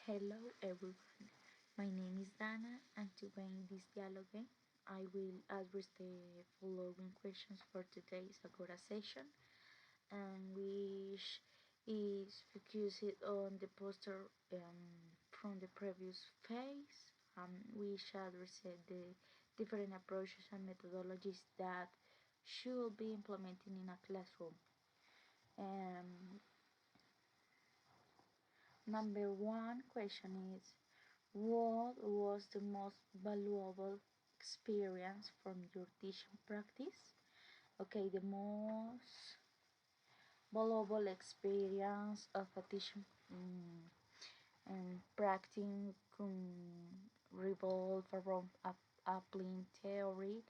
Hello everyone, my name is Dana and today in this dialogue I will address the following questions for today's Agora session, and which is focused on the poster from the previous phase, which addressed the different approaches and methodologies that should be implemented in a classroom. Um, Number one question is, what was the most valuable experience from your teaching practice? Okay, the most valuable experience of a teaching and practicing revolve around applying theory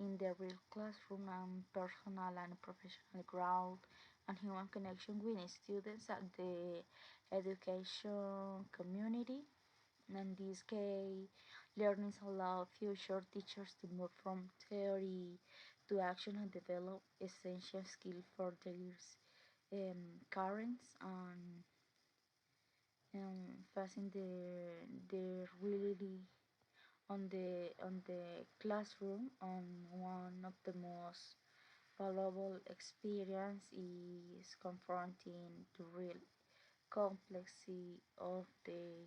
in the real classroom and personal and professional growth and human connection with students at the education community. In this case, learnings allow future teachers to move from theory to action and develop essential skills for their current and facing the really on the classroom. On one of the most valuable experience is confronting the real complexity of the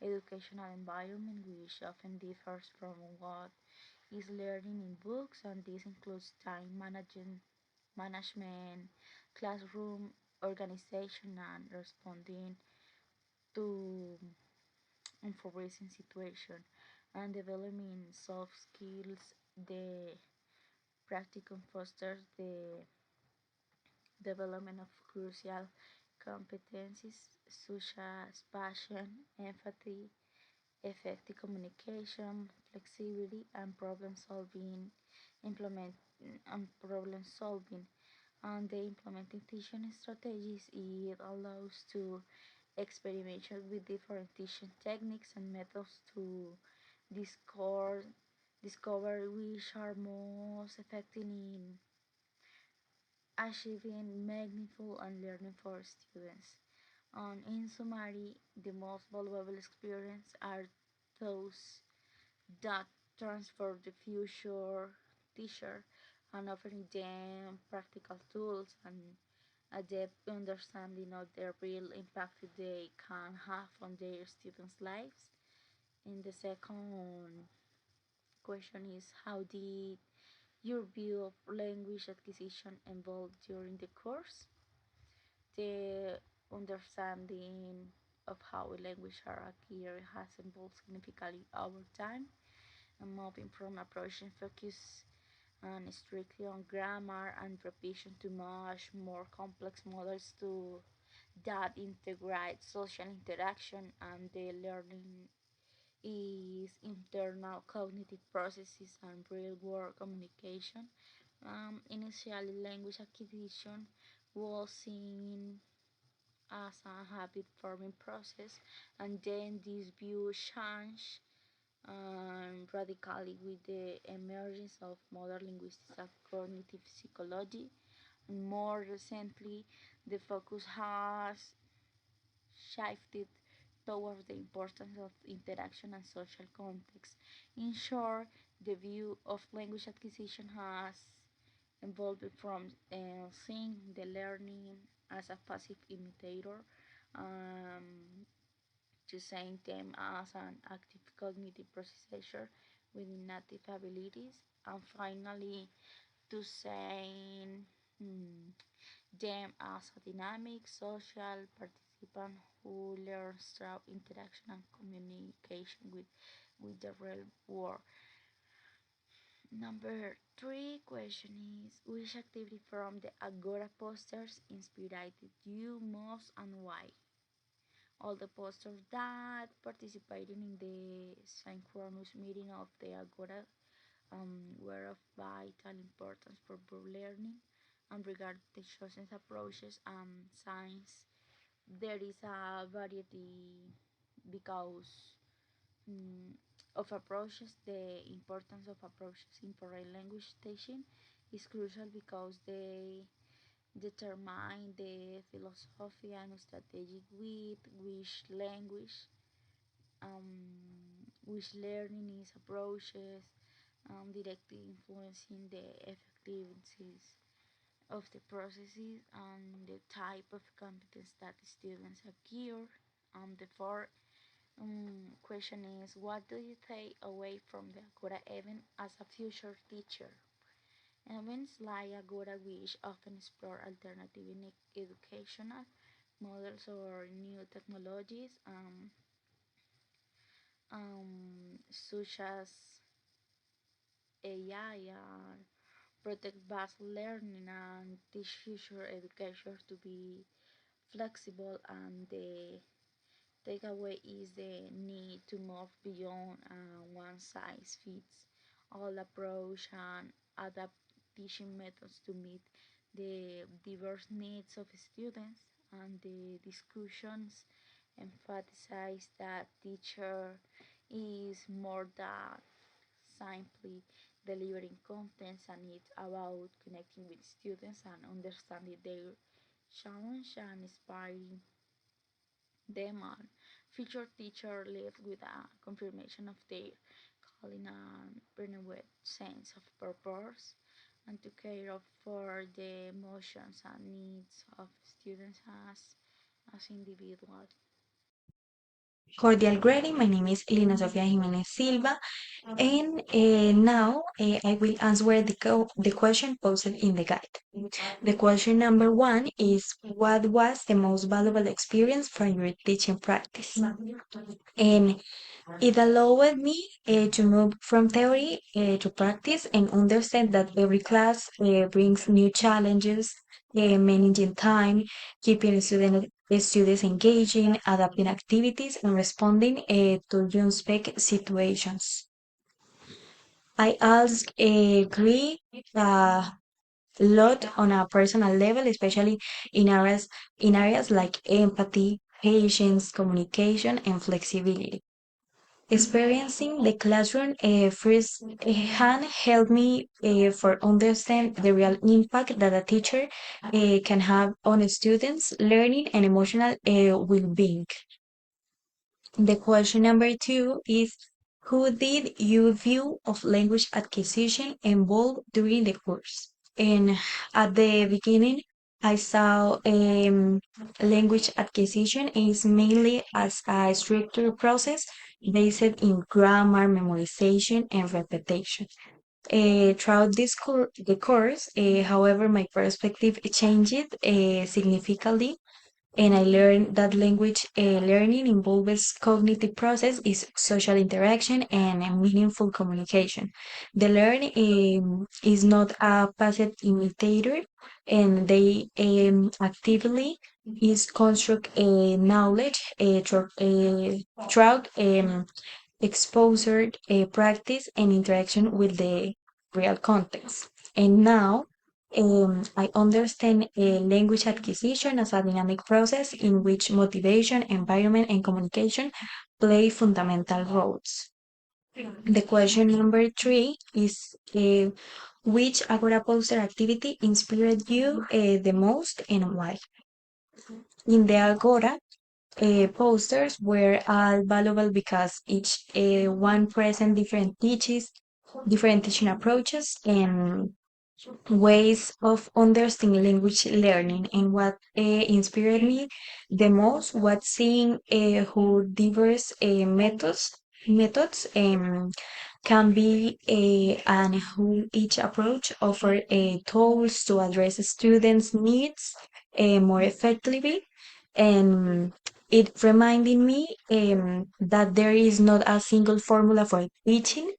educational environment, which often differs from what is learned in books, and this includes management, classroom organization, and responding to embarrassing situation, and developing soft skills. The practicum fosters the development of crucial competencies such as passion, empathy, effective communication, flexibility, and implement problem solving. And the implementing teaching strategies, it allows to experimentation with different teaching techniques and methods to discover discover which are most effective in achieving meaningful and learning for students. And in summary, the most valuable experience are those that transform the future teacher and offering them practical tools and a depth understanding of the real impact they can have on their students' lives. And the second question is, how did your view of language acquisition evolve during the course? The understanding of how a language are acquired has evolved significantly over time, and moving from approaching focus and strictly on grammar and repetition to much more complex models to that integrate social interaction and the learning is internal cognitive processes and real world communication. Initially, language acquisition was seen as a habit forming process, and then this view changed radically with the emergence of modern linguistics and cognitive psychology. And more recently, the focus has shifted towards the importance of interaction and social context. In short, the view of language acquisition has evolved from seeing the learning as a passive imitator um, to seeing them as an active cognitive processor with native abilities, and finally to seeing them as a dynamic social participant who learns through interaction and communication with the real world. Number three question is, which activity from the Agora posters inspired you most and why? All the posters that participated in the synchronous meeting of the Agora were of vital importance for both learning and regard the chosen approaches and science. There is a variety because mm, of approaches. The importance of approaches in foreign language teaching is crucial because determine the philosophy and strategic with which learning is approaches, directly influencing the effectiveness of the processes and the type of competence that the students acquire. The fourth question is, what do you take away from the Agora event as a future teacher? Events like Agora which often explore alternative educational models or new technologies, such as AI, and protect vast learning and teach future educators to be flexible. And the takeaway is the need to move beyond one size fits all approach and adapt teaching methods to meet the diverse needs of students. And the discussions emphasize that teacher is more than simply delivering contents, and it's about connecting with students and understanding their challenge and inspiring them on. Future teacher live with a confirmation of their calling and renewed sense of purpose, and to care for the emotions and needs of students as individuals. Cordial greeting. My name is Elena Sofia Jimenez Silva, and now I will answer the question posted in the guide. The question number one is, what was the most valuable experience from your teaching practice? And it allowed me to move from theory to practice and understand that every class brings new challenges, managing time, keeping students engaging, adapting activities, and responding to unspec situations. I also agree a lot on a personal level, especially in areas like empathy, patience, communication, and flexibility. Experiencing the classroom first hand helped me for understand the real impact that a teacher can have on students' learning and emotional well-being. The question number two is, who did your view of language acquisition evolve during the course? And at the beginning, I saw language acquisition is mainly as a structured process based in grammar, memorization, and repetition. Throughout the course, however, my perspective changed significantly, and I learned that language learning involves cognitive process, is social interaction, and a meaningful communication. The learn is not a passive imitator, and they actively is construct knowledge throughout exposure, practice, and interaction with the real context. And now I understand language acquisition as a dynamic process in which motivation, environment, and communication play fundamental roles. The question number three is, which Agora poster activity inspired you the most and why? In the Agora, posters were all valuable because each one present different teaching approaches and ways of understanding language learning. And what inspired me the most was seeing how diverse methods can be and how each approach offer tools to address students' needs more effectively. And it reminded me that there is not a single formula for teaching,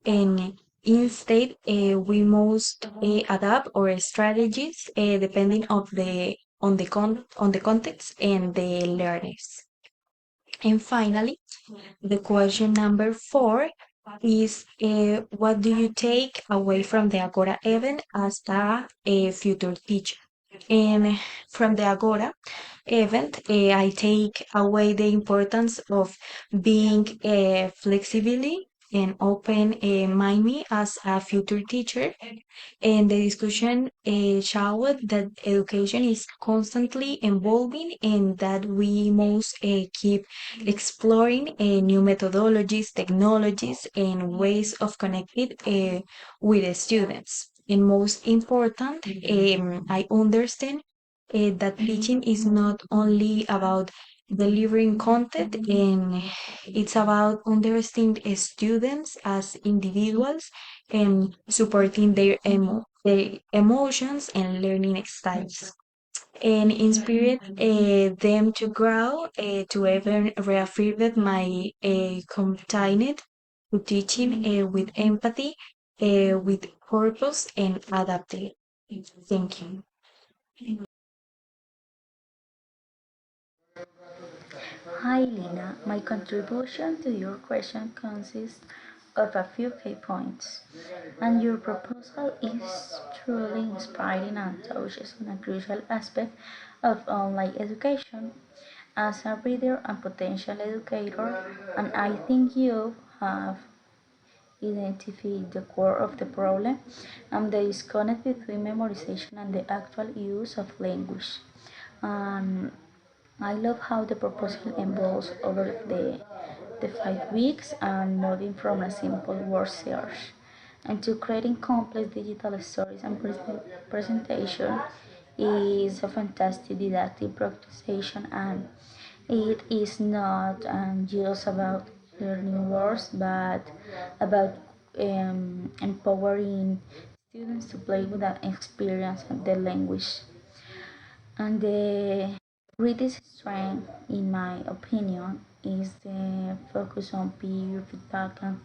and instead we must adapt our strategies depending on the context and the learners. And finally, the question number four is, what do you take away from the Agora event as a future teacher? And from the Agora event, I take away the importance of being flexibility, and open mind me as a future teacher. And the discussion showed that education is constantly evolving and that we must keep exploring new methodologies, technologies, and ways of connecting with the students. And most important, I understand that teaching is not only about delivering content, and it's about understanding students as individuals and supporting their emotions and learning styles and inspired them to grow, to even reaffirmed my commitment to teaching with empathy, with purpose and adaptation. Thank you. Hi Lina, my contribution to your question consists of a few key points, and your proposal is truly inspiring and touches on a crucial aspect of online education. As a reader and potential educator, and I think you have identified the core of the problem and the disconnect between memorization and the actual use of language. And I love how the proposal evolves over the 5 weeks and moving from a simple word search into creating complex digital stories and presentation is a fantastic didactic prioritization, and it is not just about learning words but about empowering students to play with and experience the language. And the greatest strength, in my opinion, is the focus on peer feedback and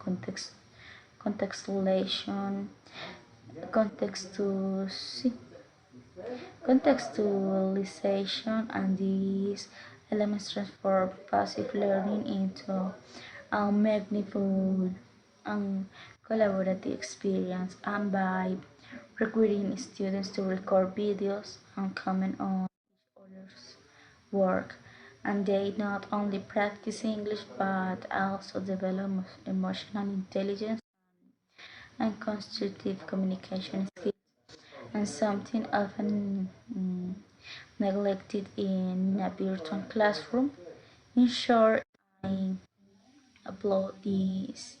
contextualization, contextu, sí, contextualization, and these elements transform passive learning into a magnificent and collaborative experience. And by recruiting students to record videos and comment on others' work, and they not only practice English but also develop emotional intelligence and constructive communication skills, and something often neglected in a virtual classroom. In short, I applaud this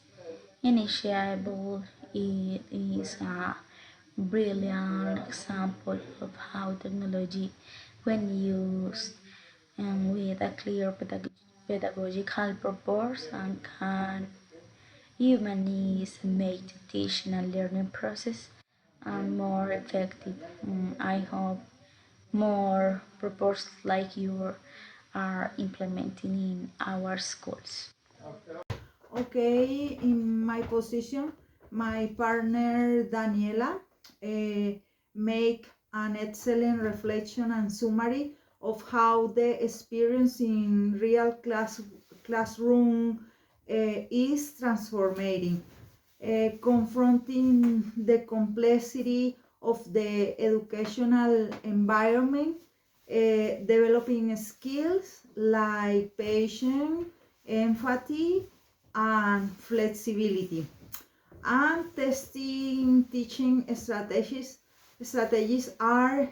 initiative. It is a brilliant example of how technology, when used and with a clear pedagogical purpose, and can humanize and make the teaching and learning process and more effective. I hope more proposals like yours are implementing in our schools. Okay, in my position, my partner Daniela make an excellent reflection and summary of how the experience in real classroom is transforming, confronting the complexity of the educational environment, developing skills like patience, empathy, and flexibility, and testing teaching strategies are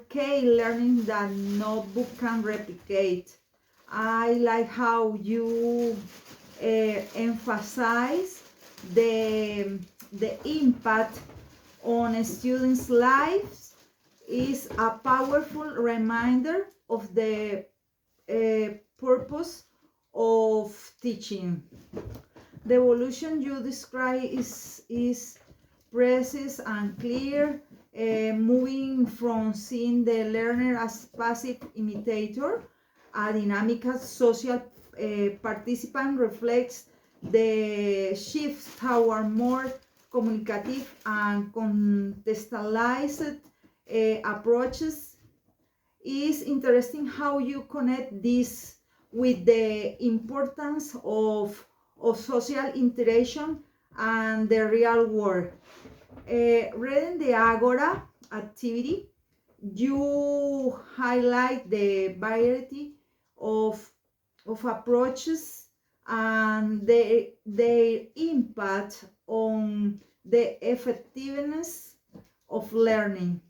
key learning that no book can replicate. I like how you emphasize the the impact on students' lives is a powerful reminder of the purpose of teaching. The evolution you describe is precise and clear, moving from seeing the learner as passive imitator, a dynamic social participant reflects the shift toward more communicative and contextualized approaches. Is interesting how you connect this with the importance of social interaction and the real world. Reading the Agora activity, you highlight the variety of, of approaches and their impact on the effectiveness of learning.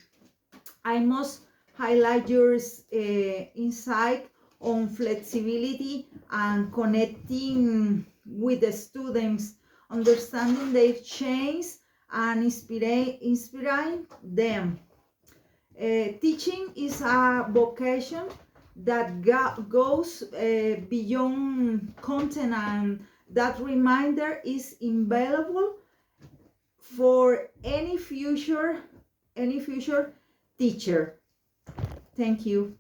I must highlight your insight on flexibility and connecting with the students, understanding their change and inspiring them. Teaching is a vocation that goes beyond content, and that reminder is invaluable for any future teacher. Thank you.